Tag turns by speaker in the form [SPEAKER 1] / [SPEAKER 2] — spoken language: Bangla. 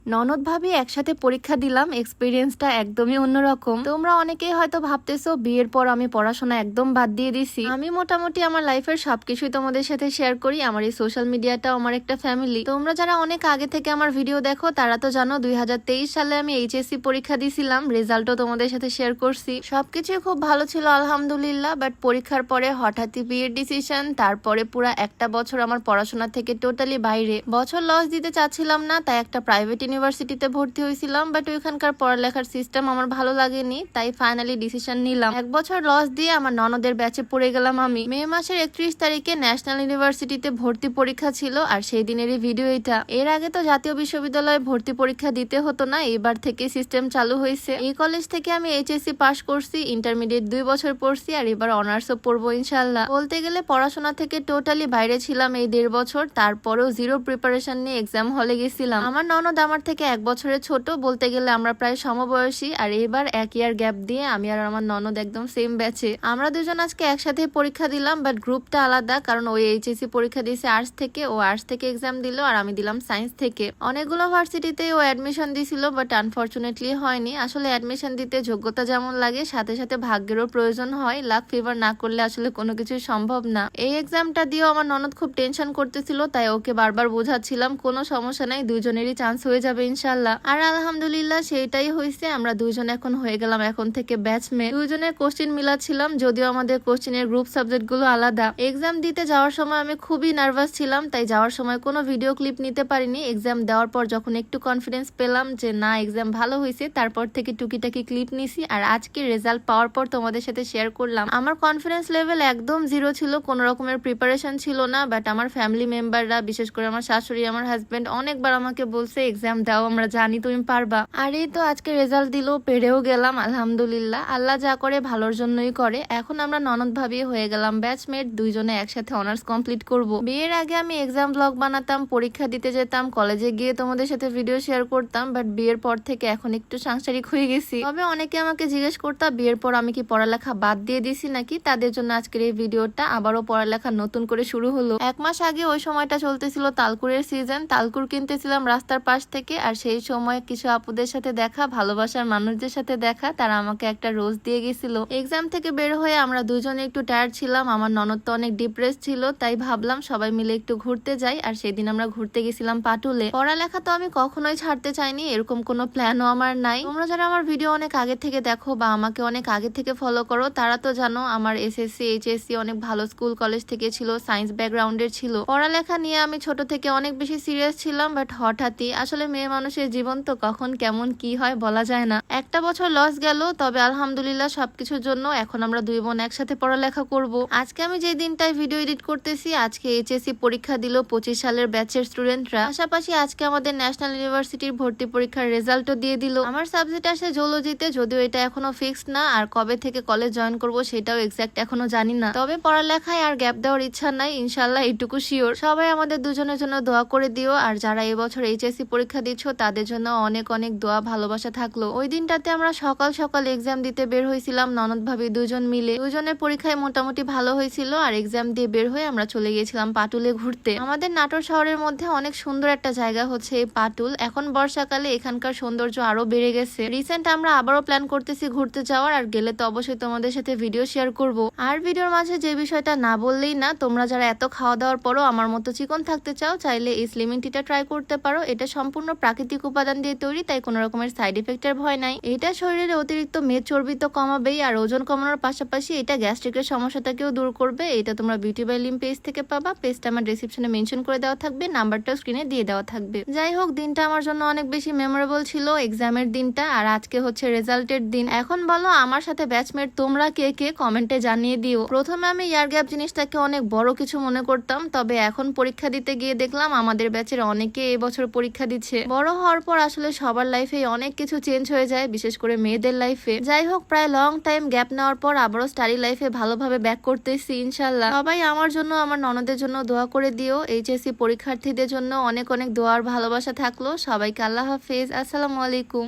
[SPEAKER 1] ননদ ভাবি একসাথে পরীক্ষা দিলাম, এক্সপিরিয়েন্সটা একদমই অন্যরকম। তোমরা অনেকেই হয়তো ভাবতেছো বিয়ের পর আমি পড়াশোনা একদম বাদ দিয়ে দিছি। আমি মোটামুটি আমার লাইফের সবকিছুই তোমাদের সাথে শেয়ার করি। আমার এই সোশ্যাল মিডিয়াটাও আমার একটা ফ্যামিলি। তোমরা যারা অনেক আগে থেকে আমার ভিডিও দেখো তারা তো জানো 2023 সালে আমি এইচএসসি পরীক্ষা দিছিলাম, রেজাল্টও তোমাদের সাথে শেয়ার করছি। সবকিছুই খুব ভালো ছিল আলহামদুলিল্লাহ। বাট পরীক্ষার পরে হঠাৎই বিয়ের ডিসিশন, তারপরে পুরা একটা বছর আমার পড়াশোনা থেকে টোটালি বাইরে। বছর লস দিতে চাচ্ছিলাম না, তাই একটা প্রাইভেট ইউনিভার্সিটিতে ভর্তি হয়েছিলাম। বাট ওইখানকার পড়ালেখার সিস্টেম আমার ভালো লাগেনি, তাই ফাইনালি ডিসিশন নিলাম এক বছর লস দিয়ে আমার ননদের ব্যাচে পড়ে গেলাম। আমি মে মাসের 31 তারিখে ন্যাশনাল ইউনিভার্সিটিতে ভর্তি পরীক্ষা ছিল, আর সেই দিনেরই ভিডিও এটা। এর আগে তো জাতীয় বিশ্ববিদ্যালয়ে ভর্তি পরীক্ষা দিতে হতো না, এবার থেকে সিস্টেম চালু হয়েছে। এই কলেজ থেকে আমি এইচএসসি পাস করছি, ইন্টারমিডিয়েট 2 বছর পড়ছি, আর এবার অনার্সও পড়বো ইনশাল্লাহ। বলতে গেলে পড়াশোনা থেকে টোটালি বাইরে ছিলাম এই 1.5 বছর, তারপরেও জিরো প্রিপারেশন নিয়ে এক্সাম হলে গেছিলাম। আমার ননদ আমার থেকে 1 বছরের ছোট, বলতে গেলে আমরা প্রায় সমবয়সী। আর এবার 1 ইয়ার গ্যাপ দিয়ে আমি আর আমার ননদ একদম সেম ব্যাচে। আমরা দুজন আজকে একসাথে পরীক্ষা দিলাম, বাট গ্রুপটা আলাদা, কারণ ওই এইচএসসি পরীক্ষা দিয়েছে আর্টস থেকে, ও আর্টস থেকে এক্সাম দিল, আর আমি দিলাম সায়েন্স থেকে। অনেকগুলো ভার্সিটিতে ও অ্যাডমিশন দিছিল, বাট আনফরচুনেটলি হয়নি। আসলে অ্যাডমিশন দিতে যোগ্যতা যেমন লাগে, সাথে সাথে ভাগ্যেরও প্রয়োজন হয়। লাক ফেভার না করলে আসলে কোনো কিছু সম্ভব না। এই এক্সামটা দিয়েও আমার ননদ খুব টেনশন করতেছিল, তাই ওকে বারবার বোঝাচ্ছিলাম কোনো সমস্যা নাই, দুজনেরই চান্স হয়ে যাবে ইনশাল্লাহ। আর আলহামদুলিল্লাহ সেইটাই হয়েছে। আমরা দুজন এখন হয়ে গেলাম এখন থেকে ব্যাচমেট। দুজনের কোশ্চেন মিলাচ্ছিলাম, যদিও আমাদের কোশ্চেনের গ্রুপ সাবজেক্ট গুলো আলাদা। এক্সাম দিতে যাওয়ার সময় আমি খুবই নার্ভাস ছিলাম, তাই যাওয়ার সময় কোনো ভিডিও ক্লিপ নিতে পারিনি। এক্সাম দেওয়ার পর যখন একটু কনফিডেন্স পেলাম যে না এক্সাম ভালো হয়েছে, তারপর থেকে টুকিটাকি ক্লিপ নিছি। আর আজকে রেজাল্ট পাওয়ার পর তোমাদের সাথে শেয়ার করলাম। আমার কনফিডেন্স লেভেল একদম জিরো ছিল, কোনো রকমের প্রিপারেশন ছিল না। বাট আমার ফ্যামিলি মেম্বাররা, বিশেষ করে আমার শাশুড়ি, আমার হাজবেন্ড অনেকবার আমাকে বলছে এক্সাম দাও, আমরা জানি তুমি পারবা। আর এই তো আজকে রেজাল্ট দিল, পেরেও গেলাম আলহামদুলিল্লাহ। আল্লাহ যা করে ভালোর জন্যই করে। এখন আমরা ননদ ভাবি হয়ে গেলাম ব্যাচমেট, দুইজনে একসাথে অনার্স কমপ্লিট করব। বিয়ের আগে আমি এক্সাম ব্লগ বানাতাম, পরীক্ষা দিতে যেতাম, কলেজে গিয়ে তোমাদের সাথে ভিডিও শেয়ার করতাম। বাট বিয়ের পর থেকে এখন একটু সাংসারিক হয়ে গেছি। তবে অনেকে আমাকে জিজ্ঞেস করতাম বিয়ের পর আমি কি পড়ালেখা বাদ দিয়ে দিছি নাকি, তাদের জন্য আজকের এই ভিডিওটা। আবারও পড়ালেখা নতুন করে শুরু হলো। 1 মাস আগে ওই সময়টা চলতেছিল তালকুরের সিজন, তালকুর কিনতেছিলাম রাস্তার পাশ থেকে। আর সেই সময় কিছু আপুদের সাথে দেখা, ভালোবাসার মানুষদের সাথে দেখা, তারা আমাকে একটা রোজ দিয়ে গেছিল। এক্সাম থেকে বের হয়ে আমরা দুজনে একটু টায়ার্ড ছিলাম, আমার ননদ তো অনেক ডিপ্রেস ছিল, তাই ভাবলাম সবাই মিলে একটু ঘুরতে যাই। আর সেদিন আমরা ঘুরতে গেছিলাম পাটুলে। পড়ালেখা তো আমি কখনোই ছাড়তে চাইনি, এরকম কোনো প্ল্যানও আমার নাই। তোমরা যারা আমার ভিডিও অনেক আগে থেকে দেখো বা আমাকে অনেক আগে থেকে ফলো করো, তারা তো জানো আমার এসএসসি এইচএসসি অনেক ভালো স্কুল কলেজ থেকে ছিল, সায়েন্স ব্যাকগ্রাউন্ডের ছিল। পড়ালেখা নিয়ে আমি ছোট থেকে অনেক বেশি সিরিয়াস ছিলাম। বাট হঠাৎই, আসলে মেয়ে মানুষের জীবন তো কখন কেমন কি হয় বলা যায় না। একটা বছর লস গেল, তবে আলহামদুলিল্লাহ সবকিছুর জন্য এখন আমরা দুই বোন একসাথে পড়ালেখা করব। আজকে আমি যে দিনটায় ভিডিও এডিট করতেছি, আজকে এইচএসসি পরীক্ষা দিল 25 সালের ব্যাচের স্টুডেন্টরা। পাশাপাশি আজকে আমাদের ন্যাশনাল ইউনিভার্সিটির ভর্তি পরীক্ষার রেজাল্টও দিয়ে দিল। আমার সাবজেক্ট আসে জুলজিতে, যদিও এটা এখনো ফিক্সড না। আর কবে থেকে কলেজ জয়েন করব সেটাও এক্সাক্ট এখনো জানি না। তবে পড়ালেখায় আর গ্যাপ দেওয়ার ইচ্ছা নাই, ইনশাল্লাহ এইটুকু শিওর। সবাই আমাদের দুজনের জন্য দোয়া করে দিও। আর যারা এবছর এইচএসসি পরীক্ষা দিচ্ছ তাদের জন্য অনেক অনেক দোয়া ভালোবাসা থাকলো। ওই দিনটাতে আমরা সকাল সকাল এক্সাম দিতে বের হয়েছিলাম ননদ ভাবি দুজন মিলে। দুজনের পরীক্ষায় মোটামুটি ভালো হয়েছিল, আর এক্সাম দিয়ে বের হয়ে আমরা চলে গিয়েছিলাম পাটুলে ঘুরতে। আমাদের নাটোর শহরের মধ্যে অনেক সুন্দর একটা জায়গা হচ্ছে এই পাটুল। এখন বর্ষাকালে এখানকার সৌন্দর্য আরো বেড়ে গেছে। রিসেন্ট আমরা আবারও প্ল্যান করতেছি ঘুরতে যাওয়ার, আর গেলে তো অবশ্যই তোমাদের সাথে ভিডিও শেয়ার করব। আর ভিডিওর মাঝে যে বিষয়টা না বললেই না, তোমরা যারা এত খাওয়া দাওয়ার পরও আমার মতো চিকন থাকতে চাও, চাইলে এই স্লিমিং টিটা ট্রাই করতে পারো। এটা সম্পূর্ণ প্রাকৃতিক উপাদান দিয়ে তৈরি, তাই কোনো রকমের সাইড এফেক্টের ভয় নাই। এটা শরীরে অতিরিক্ত মেদ চর্বি তো কমাবেই, আর ওজন কমানোর পাশাপাশি এটা গ্যাস্ট্রিকের সমস্যাটাকেও দূর করবে। এটা তোমরা বিউটি বাই লিম পেজ থেকে পাবা। পেজটা আমার ডেসক্রিপশনে মেনশন করে দেওয়া থাকবে, নাম্বারটাও স্ক্রিনে দিয়ে দেওয়া থাকবে। যাই হোক, দিনটা আমার জন্য অনেক বেশি মেমোরেবল ছিল, এক্সামের দিনটা। আর আজকে হচ্ছে রেজাল্টের দিন। এখন বলো আমার সাথে ব্যাচমেট তোমরা কে কে কমেন্টে জানিয়ে দিও। প্রথমে আমি ইয়ার গ্যাপ জিনিসটাকে অনেক বড় কিছু মনে করতাম, তবে এখন পরীক্ষা দিতে গিয়ে দেখলাম আমাদের ব্যাচের অনেকে এবছর পরীক্ষা দিচ্ছে। বড় হওয়ার পর আসলে সবার লাইফে অনেক কিছু চেঞ্জ হয়ে যায়, বিশেষ করে মেয়েদের লাইফে। যাই হোক, প্রায় লং টাইম গ্যাপ নেওয়ার পর আবারও স্টাডি লাইফে ভালোভাবে ব্যাক করতেছি ইনশাল্লাহ। সবাই আমার জন্য, আমার ননদের জন্য দোয়া করে দিও। এইচএসসি পরীক্ষার্থীদের জন্য অনেক অনেক দোয়ার ভালোবাসা থাকলো। সবাইকে আল্লাহ হাফেজ, আসসালামু আলাইকুম।